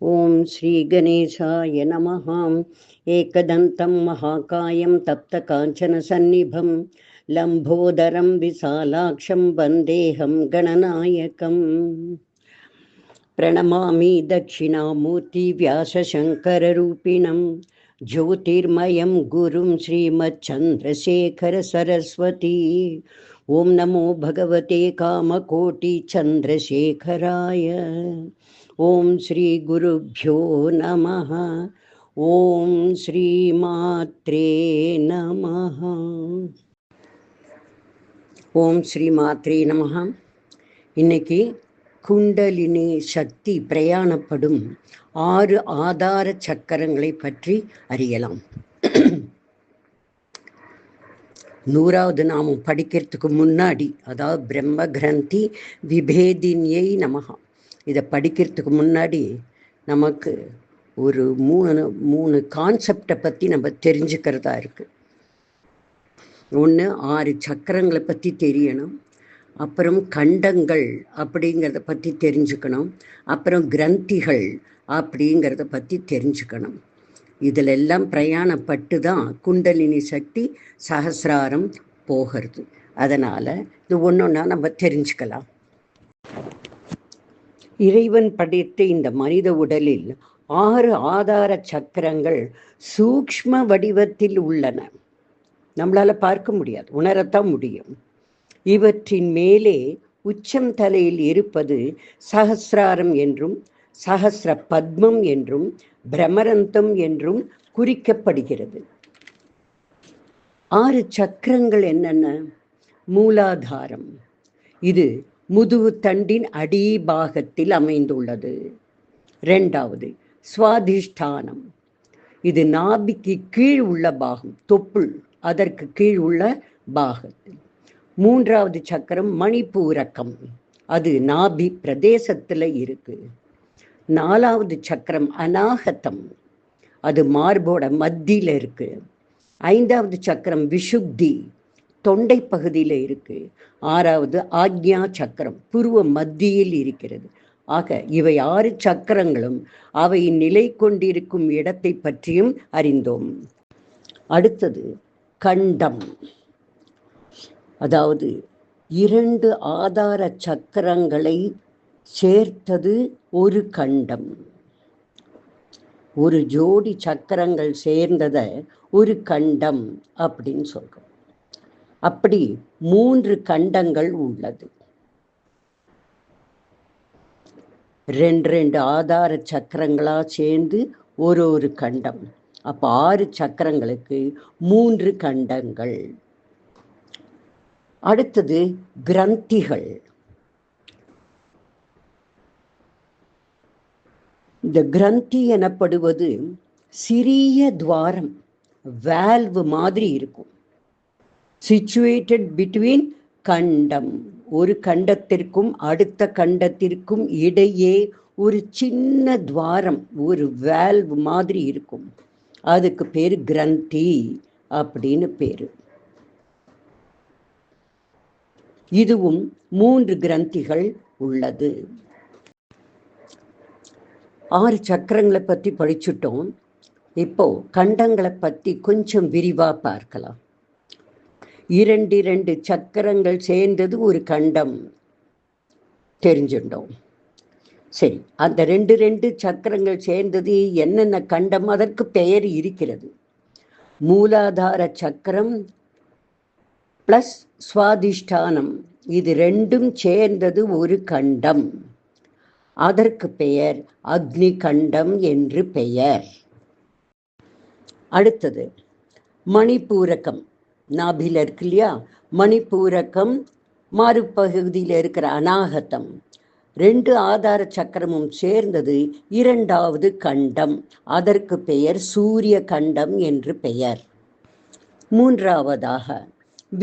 ॐ श्रीगणेशाय नमः। एकदन्तं महाकायं तप्तकाञ्चनसन्निभं लम्बोदरं विशालाक्षं वन्देऽहं गणनायकम्। प्रणमामि दक्षिणामूर्तिव्यासशङ्कररूपिणं ज्योतिर्मयं गुरुं श्रीमच्चन्द्रशेखरसरस्वती। ॐ नमो भगवते कामकोटिचन्द्रशेखराय। ॐ श्रीगुरुभ्यो नमः। ॐ श्रीमात्रे नमः। ஓம் ஸ்ரீ மாத்ரே நமஹ. இன்னைக்கு குண்டலினி சக்தி பிரயாணப்படும் 6 ஆதார சக்கரங்களை பற்றி அறியலாம். 100வது நாமம் படிக்கிறதுக்கு முன்னாடி, அதாவது பிரம்ம கிரந்தி விபேதினியை நமஹ, இதை படிக்கிறதுக்கு முன்னாடி நமக்கு ஒரு மூணு கான்செப்டை பற்றி நம்ம தெரிஞ்சுக்கிறதா இருக்குது. ஒன்று, 6 சக்கரங்களை பற்றி தெரியணும். அப்புறம் கண்டங்கள் அப்படிங்கிறத பற்றி தெரிஞ்சுக்கணும். அப்புறம் கிரந்திகள் அப்படிங்கிறத பற்றி தெரிஞ்சுக்கணும். இதில் எல்லாம் பிரயாணப்பட்டு தான் குண்டலினி சக்தி சஹசிராரம் போகிறது. அதனால் இது ஒன்றொன்னா நம்ம தெரிஞ்சுக்கலாம். இறைவன் படைத்த இந்த மனித உடலில் 6 ஆதார சக்கரங்கள் சூக்ஷ்ம வடிவத்தில் உள்ளன. நம்மளால் பார்க்க முடியாது, உணரத்தான் முடியும். இவற்றின் மேலே உச்சம் தலையில் இருப்பது சஹசிராரம் என்றும் சஹசிர பத்மம் என்றும் பிரமரந்தம் என்றும் குறிக்கப்படுகிறது. 6 சக்கரங்கள் என்னென்ன? மூலாதாரம், இது முதுகு தண்டின் அடிபாகத்தில் அமைந்துள்ளது. 2வது சுவாதிஷ்டானம், இது நாபிக்கு கீழ் உள்ள பாகம், தொப்புள் அதற்கு கீழ் உள்ள பாகத்தில். 3வது சக்கரம் மணிப்பூரகம், அது நாபி பிரதேசத்தில் இருக்கு. 4வது சக்கரம் அநாகதம், அது மார்போட மத்தியில் இருக்கு. 5வது சக்கரம் விஷுப்தி, தொண்டை பகுதியில் இருக்கு. 6வது ஆக்ஞா சக்கரம், புருவ மத்தியில் இருக்கிறது. ஆக இவை 6 சக்கரங்களும் அவை நிலை கொண்டிருக்கும் இடத்தை பற்றியும் அறிந்தோம். அடுத்தது கண்டம், அதாவது 2 ஆதார சக்கரங்களை சேர்த்தது ஒரு கண்டம். ஒரு ஜோடி சக்கரங்கள் சேர்ந்தத ஒரு கண்டம் அப்படின்னு சொல்றோம். அப்படி 3 கண்டங்கள் உள்ளது. 2 ஆதார சக்கரங்களா சேர்ந்து ஒரு கண்டம். அப்போ 6 சக்கரங்களுக்கு 3 கண்டங்கள். அடுத்தது கிரந்திகள். இந்த கிரந்தி எனப்படுவது சிறிய துவாரம், வால்வு மாதிரி இருக்கும். சிச்சுவேட்டட் பிட்வீன் கண்டம், ஒரு கண்டத்திற்கும் அடுத்த கண்டத்திற்கும் இடையே ஒரு சின்ன துவாரம், ஒரு வால்வு மாதிரி இருக்கும். அதுக்கு பேரு கிரந்தி அப்படின்னு பேரு. இதுவும் 3 கிரந்திகள் உள்ளது. 6 சக்கரங்களை பற்றி படிச்சுட்டோம். இப்போ கண்டங்களை பற்றி கொஞ்சம் விரிவா பார்க்கலாம். 2 சக்கரங்கள் சேர்ந்தது ஒரு கண்டம் தெரிஞ்சுட்டோம். சரி, அந்த 2 சக்கரங்கள் சேர்ந்தது என்னென்ன கண்டம், அதற்கு பெயர் இருக்கிறது. மூலாதார சக்கரம் பிளஸ் சுவாதிஷ்டானம், இது 2ம் சேர்ந்தது ஒரு கண்டம். அதற்கு பெயர் அக்னி கண்டம் என்று பெயர். அடுத்தது மணிப்பூரகம், நாபில இருக்கு இல்லையா, மணிப்பூரகம், மாறுபகுதியில் இருக்கிற அநாகதம், 2 ஆதார சக்கரமும் சேர்ந்தது 2வது கண்டம். அதற்கு பெயர் சூரிய கண்டம் என்று பெயர். 3வதாக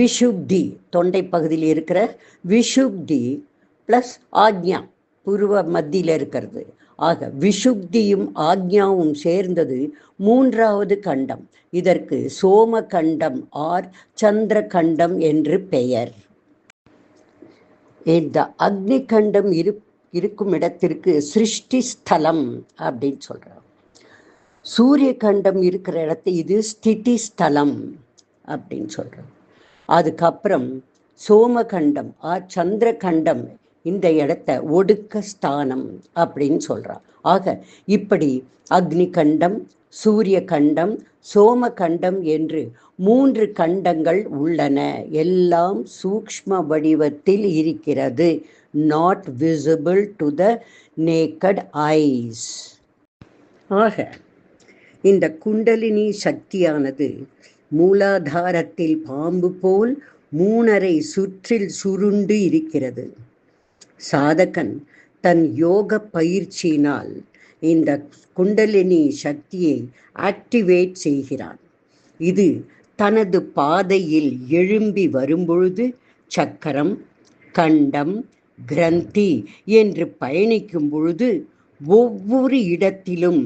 விஷுப்தி, தொண்டை பகுதியில் இருக்கிற விஷுப்தி பிளஸ் ஆக்ஞா, புருவ மத்தியில் இருக்கிறது. ஆக விஷுப்தியும் ஆக்ஞாவும் சேர்ந்தது 3வது கண்டம். இதற்கு சோம கண்டம் ஆர் சந்திர கண்டம் என்று பெயர். இந்த அக்னி கண்டம் இருக்கும் இடத்திற்கு சிருஷ்டி ஸ்தலம் அப்படின்னு சொல்றாங்க. சூரிய கண்டம் இருக்கிற இடத்தை இது ஸ்திதி ஸ்தலம் அப்படின்னு சொல்றோம். அதுக்கப்புறம் சோமகண்டம் சந்திர கண்டம் இந்த இடத்த ஒடுக்க ஸ்தானம் அப்படின்னு சொல்றான். ஆக இப்படி அக்னி கண்டம், சூரிய கண்டம், சோம கண்டம் என்று 3 கண்டங்கள் உள்ளன. எல்லாம் சூக்ஷ்ம வடிவத்தில் இருக்கிறது. Not visible to the naked eyes. ஆக இந்த குண்டலினி சக்தியானது மூலாதாரத்தில் பாம்பு போல் 3.5 சுற்றில் சுருண்டு இருக்கிறது. சாதகன் தன் யோக பயிற்சியினால் இந்த குண்டலினி சக்தியை ஆக்டிவேட் செய்கிறான். இது தனது பாதையில் எழும்பி வரும்பொழுது சக்கரம், கண்டம், கிரந்தி என்று பயணிக்கும் பொழுது ஒவ்வொரு இடத்திலும்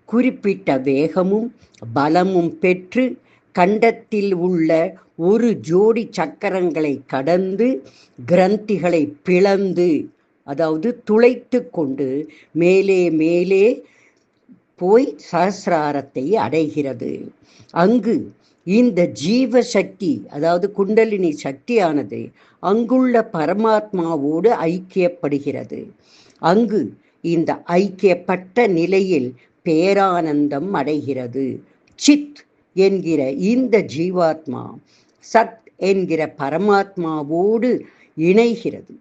குறிப்பிட்ட வேகமும் பலமும் பெற்று கண்டத்தில் உள்ள ஒரு ஜோடி சக்கரங்களை கடந்து கிரந்திகளை பிளந்து, அதாவது துளைத்து கொண்டு மேலே மேலே போய் சஹஸ்ராரத்தை அடைகிறது. அங்கு இந்த ஜீவசக்தி, அதாவது குண்டலினி சக்தியானது அங்குள்ள பரமாத்மாவோடு ஐக்கியப்படுகிறது. அங்கு இந்த ஐக்கியப்பட்ட நிலையில் பேரானந்தம் அடைகிறது. சித் என்கிற இந்த ஜீவாத்மா சத் என்கிற பரமாத்மாவோடு இணைகிறது.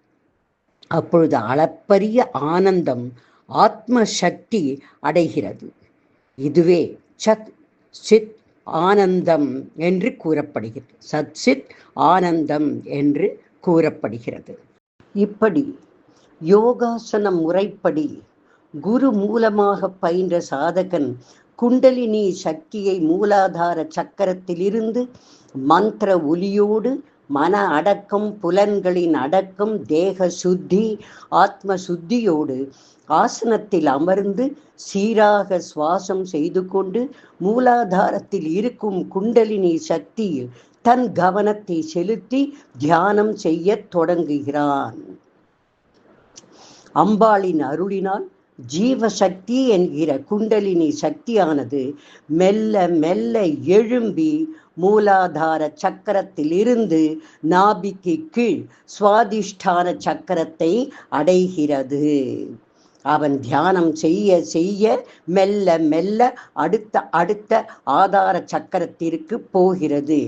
அப்பொழுது அளப்பரிய ஆனந்தம், ஆத்ம சக்தி அடைகிறது. இதுவே சத் சித் ஆனந்தம் என்று கூறப்படுகிறது. சத் சித் ஆனந்தம் என்று கூறப்படுகிறது. இப்படி யோகாசன முறைப்படி குரு மூலமாக பயின்ற சாதகன் குண்டலினி சக்தியை மூலாதார சக்கரத்திலிருந்து மந்திர ஒலியோடு மன அடக்கம், புலன்களின் அடக்கம், தேக சுத்தி, ஆத்ம சுத்தியோடு ஆசனத்தில் அமர்ந்து சீராக சுவாசம் செய்து கொண்டு மூலாதாரத்தில் இருக்கும் குண்டலினி சக்தியில் தன் கவனத்தை செலுத்தி தியானம் செய்ய தொடங்குகிறான். அம்பாளின் அருளினால் ஜீவசக்தி என்கிற குண்டலினி சக்தியானது மெல்ல மெல்ல எழும்பி மூலாதார சக்கரத்தில் இருந்து நாபிக்கு கீழ் சுவாதிஷ்டான சக்கரத்தை அடைகிறது. அவன் தியானம் செய்ய செய்ய மெல்ல மெல்ல அடுத்த ஆதார சக்கரத்திற்கு போகிறது.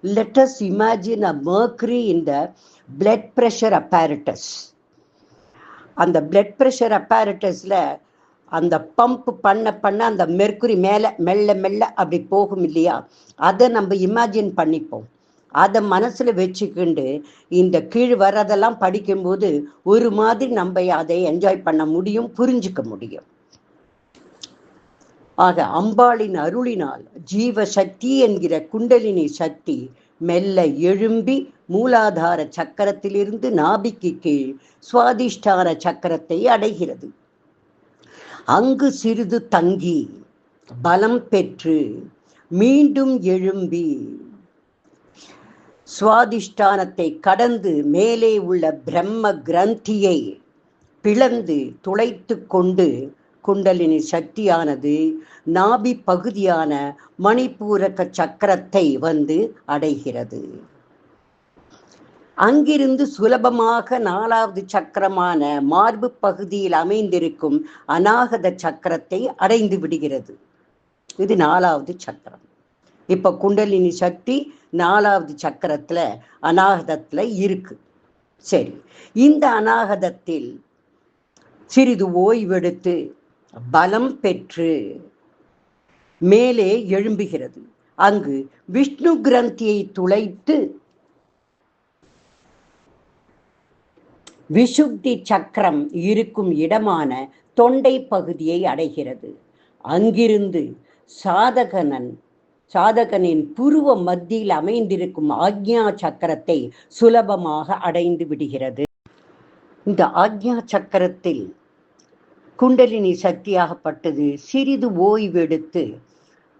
Let us imagine a mercury in the blood pressure apparatus. அந்த பிளட் ப்ரெஷர் அப்பேரட்டஸில் அந்த பம்ப் பண்ண அந்த மெர்க்குரி மேலே மெல்ல மெல்ல அப்படி போகும் இல்லையா, அதை நம்ம இமேஜின் பண்ணிப்போம். அதை மனசில் வச்சுக்கிண்டு இந்த கீழ் வர்றதெல்லாம் படிக்கும்போது ஒரு மாதிரி நம்ம அதை என்ஜாய் பண்ண முடியும், புரிஞ்சுக்க முடியும். ஆக அம்பாளின் அருளினால் ஜீவசக்தி என்கிற குண்டலினி சக்தி மெல்ல எழும்பி மூலாதார சக்கரத்திலிருந்து நாபிக்கு கீழ் சுவாதிஷ்டான சக்கரத்தை அடைகிறது. அங்கு சிறிது தங்கி பலம் பெற்று மீண்டும் எழும்பி சுவாதிஷ்டானத்தை கடந்து மேலே உள்ள பிரம்ம கிரந்தியை பிளந்து துளைத்து கொண்டு குண்டலினி சக்தியானது நாபி பகுதியான மணிப்பூரக சக்கரத்தை வந்து அடைகிறது. அங்கிருந்து சுலபமாக 4வது சக்கரமான மார்பு பகுதியில் அமைந்திருக்கும் அநாகத சக்கரத்தை அடைந்து விடுகிறது. இது 4வது சக்கரம். இப்ப குண்டலினி சக்தி 4வது சக்கரத்துல அநாகதத்துல இருக்கு. சரி, இந்த அநாகதத்தில் சிறிது ஓய்வெடுத்து பலம் பெற்று மேலே எழும்புகிறது. அங்கு விஷ்ணு கிரந்தியை துளைத்து விசுத்தி சக்கரம் இருக்கும் இடமான தொண்டை பகுதியை அடைகிறது. அங்கிருந்து சாதகனின் புருவ மத்தியில் அமைந்திருக்கும் ஆக்ஞா சக்கரத்தை சுலபமாக அடைந்து விடுகிறது. இந்த ஆக்ஞா சக்கரத்தில் குண்டலினி சக்தியாகப்பட்டது சிறிது ஓய்வெடுத்து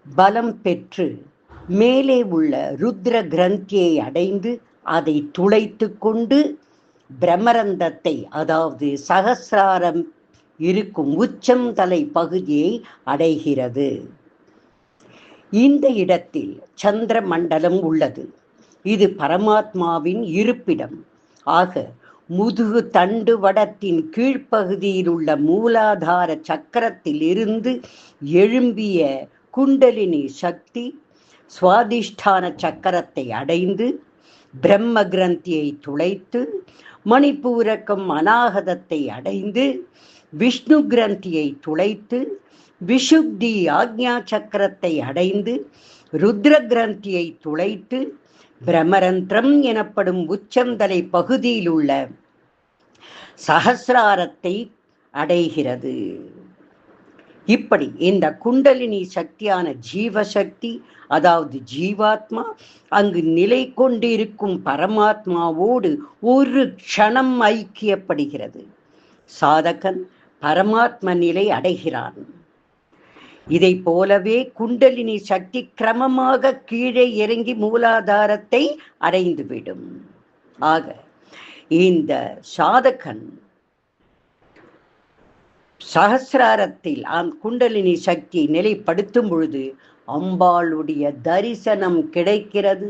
பலம் பெற்று மேலே உள்ள ருத்ர கிரந்தியை அடைந்து அதை துளைத்து கொண்டு பிரமரந்தத்தை, அதாவது சகசிராரம் இருக்கும் உச்சம் தலை பகுதியை அடைகிறது. இந்த இடத்தில் சந்திர மண்டலம் உள்ளது. இது பரமாத்மாவின் இருப்பிடம். ஆக முதுகு தண்டு வடத்தின் கீழ்ப்பகுதியில் உள்ள மூலாதார சக்கரத்தில் இருந்து எழும்பிய குண்டலினி சக்தி சுவாதிஷ்டான சக்கரத்தை அடைந்து பிரம்ம கிரந்தியை துளைத்து மணிப்பூரகம் அநாகதத்தை அடைந்து விஷ்ணு கிரந்தியை துளைத்து விஷுப்தி ஆக்ஞா சக்கரத்தை அடைந்து ருத்ர கிரந்தியை துளைத்து பிரமரந்திரம் எனப்படும் உச்சந்தலை பகுதியில் உள்ள சகசிராரத்தை அடைகிறது. இப்படி இந்த குண்டலினி சக்தியான ஜீவசக்தி, அதாவது ஜீவாத்மா, அங்கு நிலை கொண்டிருக்கும் பரமாத்மாவோடு ஒரு க்ஷணம் ஐக்கியப்படுகிறது. சாதகன் பரமாத்ம நிலை அடைகிறான். இதை போலவே குண்டலினி சக்தி கிரமமாக கீழே இறங்கி மூலாதாரத்தை அடைந்துவிடும். ஆக இந்த சாதகன் சகசிராரத்தில் குண்டலினி சக்தி நிலைப்படுத்தும் பொழுது அம்பாளுடைய தரிசனம் கிடைக்கிறது.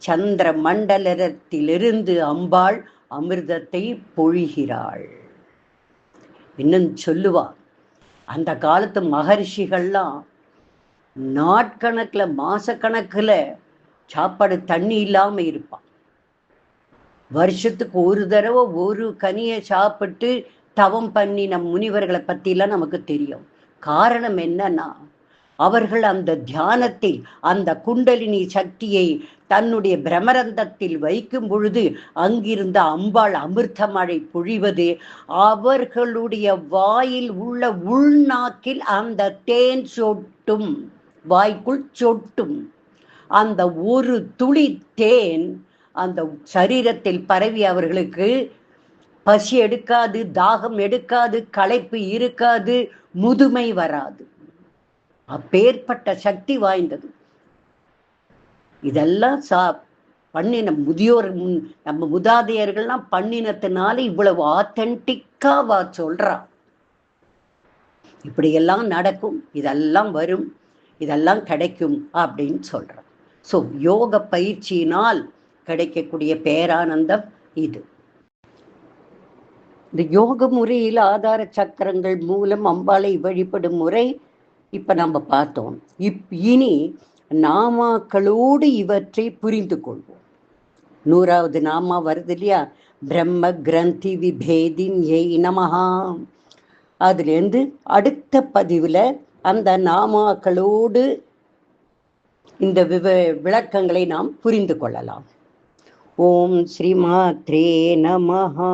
சந்திர மண்டலத்திலிருந்து அம்பாள் அமிர்தத்தை பொழிகிறாள். இன்னும் சொல்லுவார், அந்த காலத்து மகரிஷிகள்லாம் நாட்கணக்கில் மாசக்கணக்கில் சாப்பாடு தண்ணி இல்லாம இருப்பான். வருஷத்துக்கு ஒரு தடவை ஒரு கனியை சாப்பிட்டு தவம் பண்ணின முனிவர்களை பற்றிலாம் நமக்கு தெரியும். காரணம் என்னன்னா, அவர்கள் அந்த தியானத்தில் அந்த குண்டலினி சக்தியை தன்னுடைய பிரமரந்தத்தில் வைக்கும் பொழுது அங்கிருந்த அம்பாள் அமிர்த மழை பொழிவது அவர்களுடைய வாயில் உள்ள உள்நாக்கில் அந்த தேன் சொட்டும், வாய்க்குள் சொட்டும். அந்த ஒரு துளி தேன் அந்த சரீரத்தில் பரவி அவர்களுக்கு பசி எடுக்காது, தாகம் எடுக்காது, களைப்பு இருக்காது, முதுமை வராது. அப்பேற்பட்ட சக்தி வாய்ந்தது. இதெல்லாம் பண்ணின முதியோர், நம்ம முதாதையர்கள்லாம் பண்ணினத்தினால இவ்வளவு ஆத்தென்டிக்கா சொல்றா. இப்படியெல்லாம் நடக்கும், இதெல்லாம் வரும், இதெல்லாம் கிடைக்கும் அப்படின்னு சொல்றான். ஸோ யோக பயிற்சியினால் கிடைக்கக்கூடிய பேரானந்தம் இது. இந்த யோக முறையில் ஆதார சக்கரங்கள் மூலம் அம்பாளை வழிபடும் முறை இப்ப நம்ம பார்த்தோம். இனி நாமாக்களோடு இவற்றை புரிந்து கொள்வோம். 100வது நாமா வருது இல்லையா, பிரம்ம கிரந்தி விபேதின் ஏய் நமஹா. அதுலேருந்து அடுத்த பதிவுல அந்த நாமாக்களோடு இந்த விளக்கங்களை நாம் புரிந்து கொள்ளலாம். ஓம் ஸ்ரீ மாத்ரே நமஹா.